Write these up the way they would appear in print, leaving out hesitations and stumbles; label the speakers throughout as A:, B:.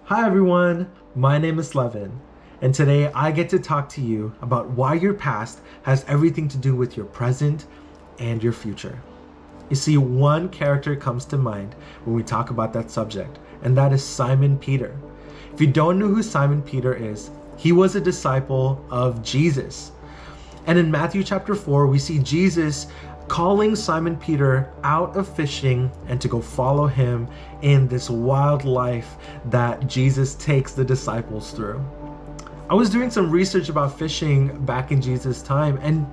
A: Hi everyone, my name is Levin, and today I get to talk to you about why your past has everything to do with your present and your future. You see, one character comes to mind when we talk about that subject, and that is Simon Peter. If you don't know who Simon Peter is, he was a disciple of Jesus. And in Matthew chapter 4, we see Jesus calling Simon Peter out of fishing and to go follow him in this wild life that Jesus takes the disciples through. I was doing some research about fishing back in Jesus' time, and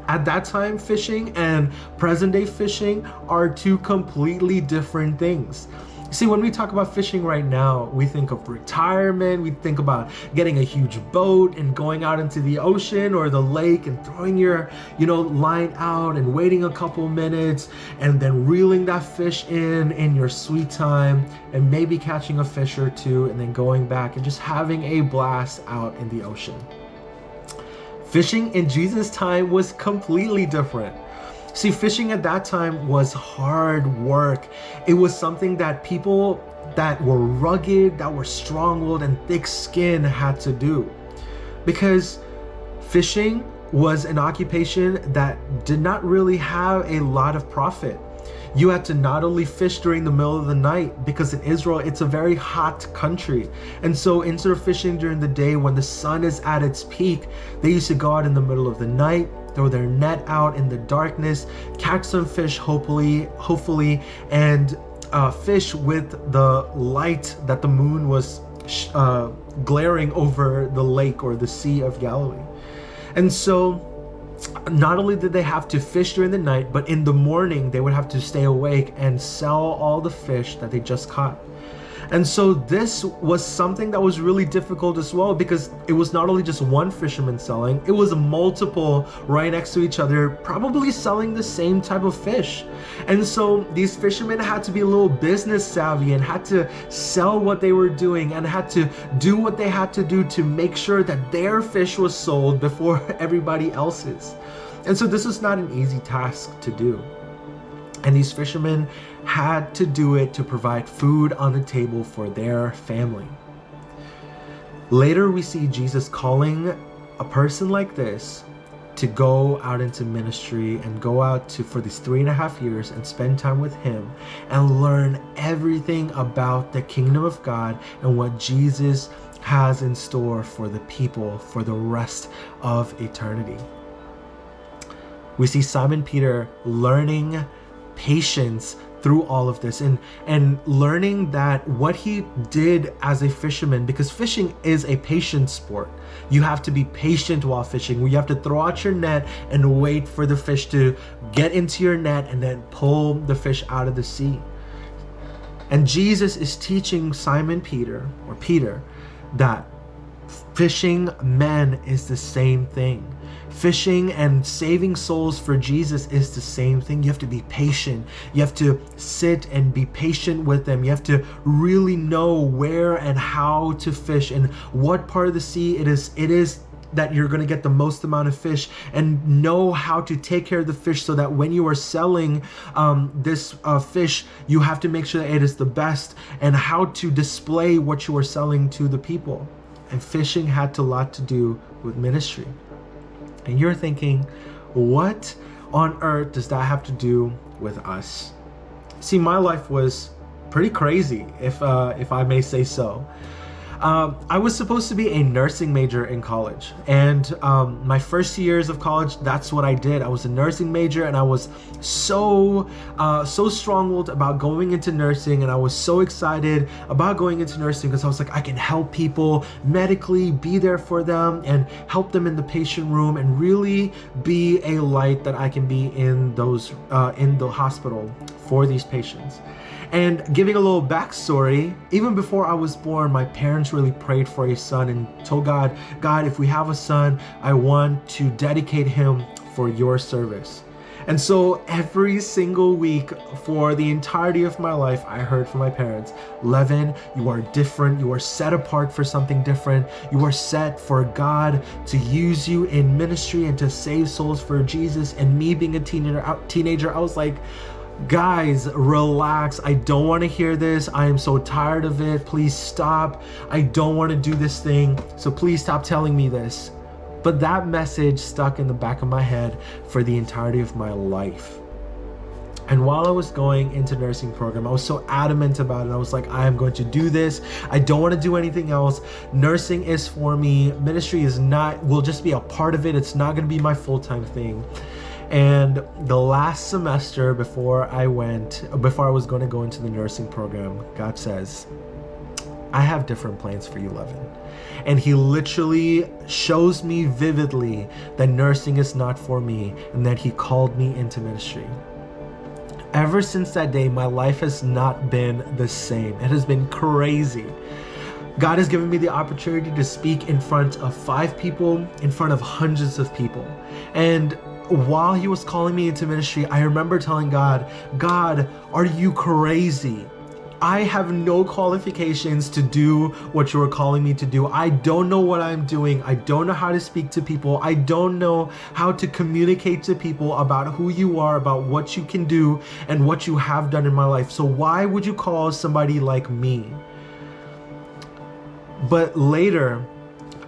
A: at that time, fishing and present day fishing are two completely different things. See, when we talk about fishing right now, we think of retirement, we think about getting a huge boat and going out into the ocean or the lake and throwing your, line out and waiting a couple minutes and then reeling that fish in your sweet time and maybe catching a fish or two and then going back and just having a blast out in the ocean. Fishing in Jesus' time was completely different. See, fishing at that time was hard work. It was something that people that were rugged, that were strong-willed and thick-skinned had to do. Because fishing was an occupation that did not really have a lot of profit. You had to not only fish during the middle of the night, because in Israel, it's a very hot country. And so instead of fishing during the day when the sun is at its peak, they used to go out in the middle of the night, throw their net out in the darkness, catch some fish, hopefully, and fish with the light that the moon was glaring over the lake or the Sea of Galilee. And so not only did they have to fish during the night, but in the morning they would have to stay awake and sell all the fish that they just caught. And so this was something that was really difficult as well, because it was not only just one fisherman selling, it was multiple right next to each other, probably selling the same type of fish. And so these fishermen had to be a little business savvy and had to sell what they were doing and had to do what they had to do to make sure that their fish was sold before everybody else's. And so this is not an easy task to do. And these fishermen had to do it to provide food on the table for their family. Later, we see Jesus calling a person like this to go out into ministry and go out for these 3.5 years and spend time with him and learn everything about the kingdom of God and what Jesus has in store for the people for the rest of eternity. We see Simon Peter learning patience through all of this and learning that what he did as a fisherman, because fishing is a patient sport. You have to be patient while fishing. You have to throw out your net and wait for the fish to get into your net and then pull the fish out of the sea. And Jesus is teaching Simon Peter that fishing men is the same thing. Fishing and saving souls for Jesus is the same thing. You have to be patient. You have to sit and be patient with them. You have to really know where and how to fish and what part of the sea it is that you're going to get the most amount of fish, and know how to take care of the fish so that when you are selling this fish, you have to make sure that it is the best, and how to display what you are selling to the people. And fishing had a lot to do with ministry. And you're thinking, what on earth does that have to do with us? See, my life was pretty crazy, if I may say so. I was supposed to be a nursing major in college, and my first years of college, that's what I did. I was a nursing major, and I was so strong-willed about going into nursing, and I was so excited about going into nursing because I was like, I can help people medically, be there for them, and help them in the patient room, and really be a light that I can be in the hospital for these patients. And giving a little backstory, even before I was born, my parents really prayed for a son and told God, if we have a son, I want to dedicate him for your service. And so every single week for the entirety of my life, I heard from my parents, Levin, you are different. You are set apart for something different. You are set for God to use you in ministry and to save souls for Jesus. And me being a teenager, I was like, Guys, relax. I don't want to hear this. I am so tired of it. Please stop. I don't want to do this thing. So please stop telling me this. But that message stuck in the back of my head for the entirety of my life. And while I was going into nursing program, I was so adamant about it. I was like, I am going to do this. I don't want to do anything else. Nursing is for me. Ministry is not, will just be a part of it. It's not going to be my full-time thing. And the last semester before I was going to go into the nursing program, God says, I have different plans for you, Levin. And he literally shows me vividly that nursing is not for me and that he called me into ministry. Ever since that day, my life has not been the same. It has been crazy. God has given me the opportunity to speak in front of 5 people, in front of hundreds of people. And while he was calling me into ministry, I remember telling God, God, are you crazy? I have no qualifications to do what you are calling me to do. I don't know what I'm doing. I don't know how to speak to people. I don't know how to communicate to people about who you are, about what you can do and what you have done in my life. So why would you call somebody like me? But later,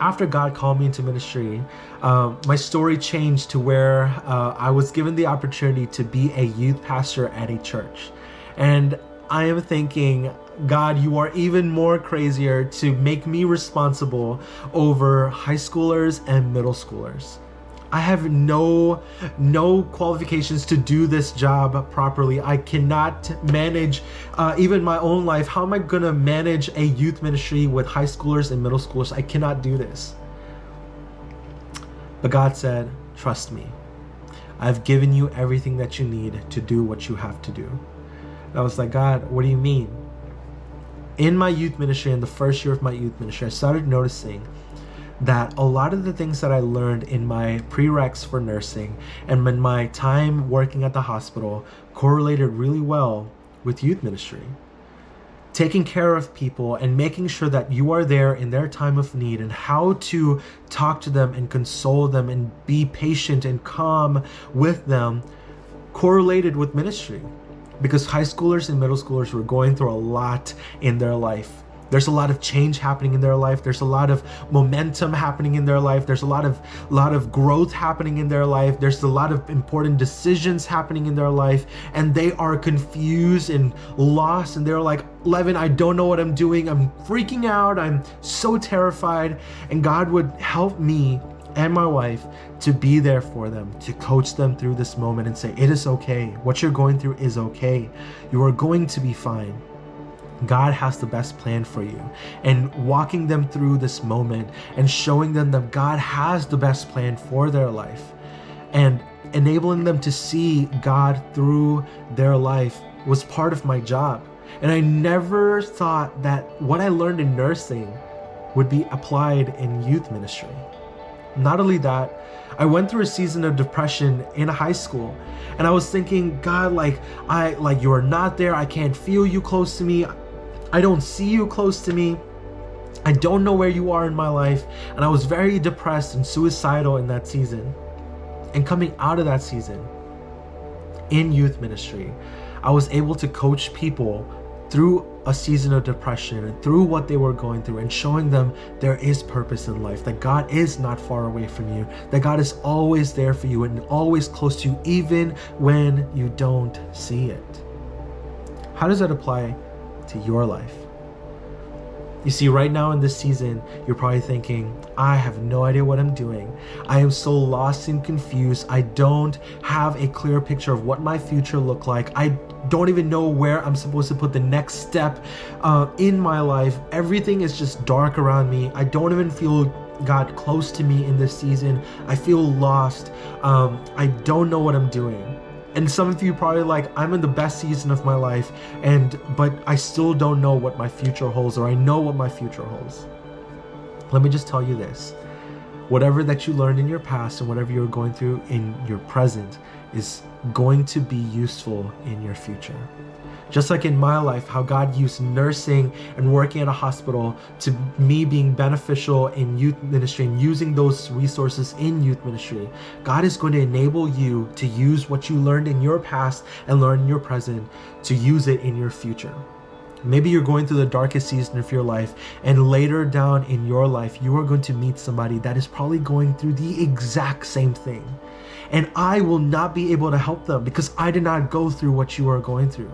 A: after God called me into ministry, my story changed to where I was given the opportunity to be a youth pastor at a church. And I am thinking, God, you are even more crazier to make me responsible over high schoolers and middle schoolers. I have no qualifications to do this job properly. I cannot manage even my own life. How am I going to manage a youth ministry with high schoolers and middle schoolers? I cannot do this. But God said, trust me. I've given you everything that you need to do what you have to do. And I was like, God, what do you mean? In my youth ministry, in the first year of my youth ministry, I started noticing that a lot of the things that I learned in my prereqs for nursing and in my time working at the hospital correlated really well with youth ministry. Taking care of people and making sure that you are there in their time of need and how to talk to them and console them and be patient and calm with them correlated with ministry. Because high schoolers and middle schoolers were going through a lot in their life. There's a lot of change happening in their life. There's a lot of momentum happening in their life. There's a lot of growth happening in their life. There's a lot of important decisions happening in their life. And they are confused and lost. And they're like, Levin, I don't know what I'm doing. I'm freaking out. I'm so terrified. And God would help me and my wife to be there for them, to coach them through this moment and say, it is okay. What you're going through is okay. You are going to be fine. God has the best plan for you. And walking them through this moment and showing them that God has the best plan for their life and enabling them to see God through their life was part of my job. And I never thought that what I learned in nursing would be applied in youth ministry. Not only that, I went through a season of depression in high school, and I was thinking, God, you are not there. I can't feel you close to me. I don't see you close to me. I don't know where you are in my life. And I was very depressed and suicidal in that season. And coming out of that season in youth ministry, I was able to coach people through a season of depression and through what they were going through and showing them there is purpose in life, that God is not far away from you, that God is always there for you and always close to you, even when you don't see it. How does that apply to your life? You see, right now in this season, you're probably thinking, I have no idea what I'm doing. I am so lost and confused. I don't have a clear picture of what my future looks like. I don't even know where I'm supposed to put the next step in my life. Everything is just dark around me. I don't even feel God close to me in this season. I feel lost. I don't know what I'm doing. And some of you probably like, I'm in the best season of my life, but I still don't know what my future holds, or I know what my future holds. Let me just tell you this. Whatever that you learned in your past and whatever you're going through in your present is going to be useful in your future. Just like in my life, how God used nursing and working at a hospital to me being beneficial in youth ministry and using those resources in youth ministry, God is going to enable you to use what you learned in your past and learn in your present to use it in your future. Maybe you're going through the darkest season of your life, and later down in your life, you are going to meet somebody that is probably going through the exact same thing. And I will not be able to help them because I did not go through what you are going through.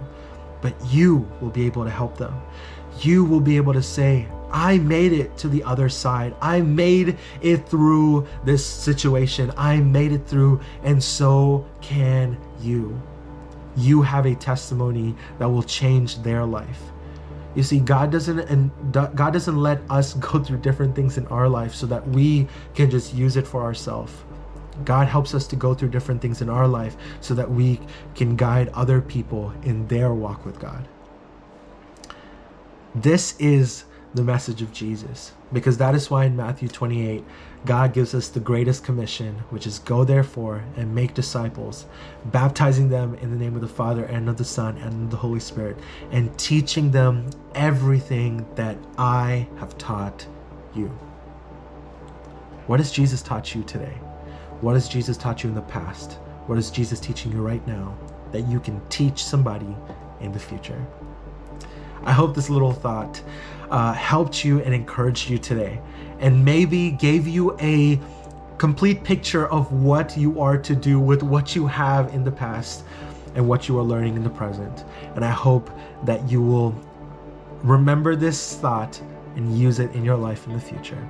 A: But you will be able to help them. You will be able to say, I made it to the other side. I made it through this situation. I made it through, and so can you. You have a testimony that will change their life. You see, God doesn't let us go through different things in our life so that we can just use it for ourselves. God helps us to go through different things in our life so that we can guide other people in their walk with God. This is the message of Jesus, because that is why in Matthew 28, God gives us the greatest commission, which is go therefore and make disciples, baptizing them in the name of the Father and of the Son and of the Holy Spirit, and teaching them everything that I have taught you. What has Jesus taught you today? What has Jesus taught you in the past? What is Jesus teaching you right now that you can teach somebody in the future? I hope this little thought helped you and encouraged you today, and maybe gave you a complete picture of what you are to do with what you have in the past and what you are learning in the present. And I hope that you will remember this thought and use it in your life in the future.